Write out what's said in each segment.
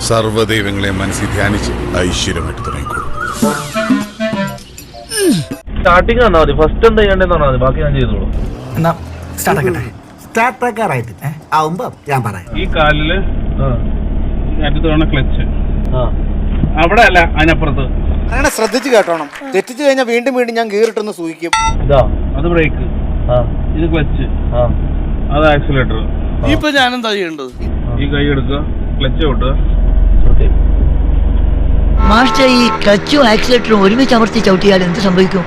സർവ്വദൈവങ്ങളെ മനസ്സിൽ ധ്യാനിച്ച് ഐശ്വര്യമായിട്ട് തുടങ്ങിക്കോളൂ. സ്റ്റാർട്ടിങ് തന്നാ മതി, ഫസ്റ്റ് എന്താ ചെയ്യണ്ടെന്ന് പറഞ്ഞാൽ മതി, ബാക്കി ഞാൻ ചെയ്തോളൂ. എന്നാ സ്റ്റാർട്ടാക്കാറായിട്ട് ആവുമ്പോ ഞാൻ പറയാം. ഈ കാലില് അറ്റത്തോണ ക്ലച്ച്, അവിടെ അല്ല അതിനപ്പുറത്ത്. അങ്ങനെ ശ്രദ്ധിച്ചു കേട്ടോണം. തെറ്റിച്ചു കഴിഞ്ഞാൽ വീണ്ടും വീണ്ടും ഞാൻ ഗീറിട്ടൊന്ന് സൂഹിക്കും. ഇതാ അത് ബ്രേക്ക്, ഇത് ക്ലച്ച്, അത് ആക്സിലേറ്റർ. ഇപ്പൊ ഞാൻ എന്താ ചെയ്യേണ്ടത്? ഈ കൈ എടുക്കുക, ക്ലച്ച് വിട്ടുക. മാസ്റ്റർ, ഈ ക്ലച്ചും ആക്സിലേറ്ററും ഒരുമിച്ച് അമർത്തി ചവിട്ടിയാൽ എന്ത് സംഭവിക്കും?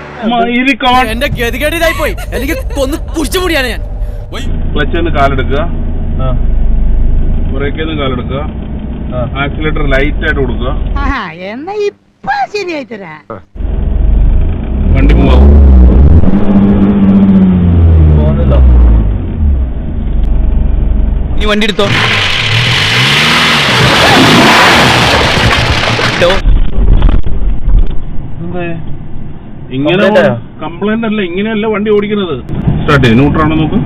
എന്റെ ഗതികേടിലായി പോയി, എനിക്ക് കൊന്ന് കുടിച്ചുകൂടിയാണ് ഞാൻ. ക്ലച്ച് കാലെടുക്കുക, ബ്രേക്കിൽ നിന്ന് കാലെടുക്കുക, ആക്സിലേറ്റർ ലൈറ്റ് ആയിട്ട് കൊടുക്കുക. എന്നാ ഇപ്പൊ ശരിയായി തരാ. വണ്ടി പോവാം. പോകുന്നില്ല. നീ വണ്ടി എടുത്തോ. ഇങ്ങനെ കംപ്ലൈന്റ് അല്ല, ഇങ്ങനെയല്ല വണ്ടി ഓടിക്കുന്നത്. സ്റ്റാർട്ട് ചെയ്ത് ന്യൂട്രാണോ നോക്ക്.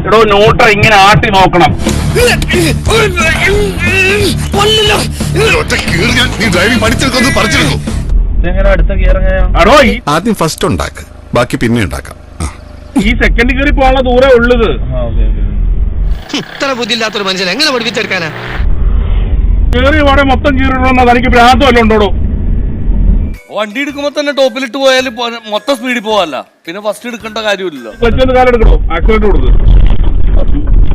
എടോ ന്യൂട്ര ഇങ്ങനെ ആട്ടി നോക്കണം. അടോ ആദ്യം ഫസ്റ്റ് ഉണ്ടാക്ക്, ബാക്കി പിന്നെ ഉണ്ടാക്കാം. ഈ സെക്കൻഡ് കയറി പോകാനുള്ള ദൂരേ ഉള്ളത്. ഇത്ര ബുദ്ധിയില്ലാത്തൊരു മനുഷ്യൻ എങ്ങനെ പഠിപ്പിച്ചെടുക്കാനാ? കയറി പാടെ മൊത്തം കീറിടണമെന്ന് തനിക്ക് ഭ്രാന്തം വല്ലതും ഉണ്ടോടോ? വണ്ടി എടുക്കുമ്പോ തന്നെ ടോപ്പിലിട്ട് പോയാൽ മൊത്തം സ്പീഡിൽ പോവല്ല, പിന്നെ ഫസ്റ്റ് എടുക്കേണ്ട കാര്യമില്ലല്ലോ. ക്ലച്ച് കാലെടുക്കണോ, ആക്സിലേറ്റർ കൊടുക്ക്.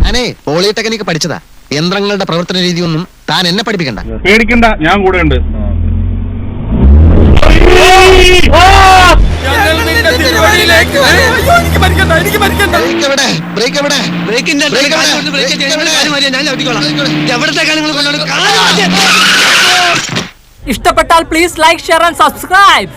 ഞാനേ പോളിടെക്നിക് പഠിച്ചതാ. യന്ത്രങ്ങളുടെ പ്രവർത്തന രീതിയൊന്നും താൻ എന്നെ പഠിപ്പിക്കണ്ട. പേടിക്കണ്ട, ഞാൻ കൂടെ ഉണ്ട്. ഇഷ്ടപ്പെട്ടാൽ please like, share and subscribe.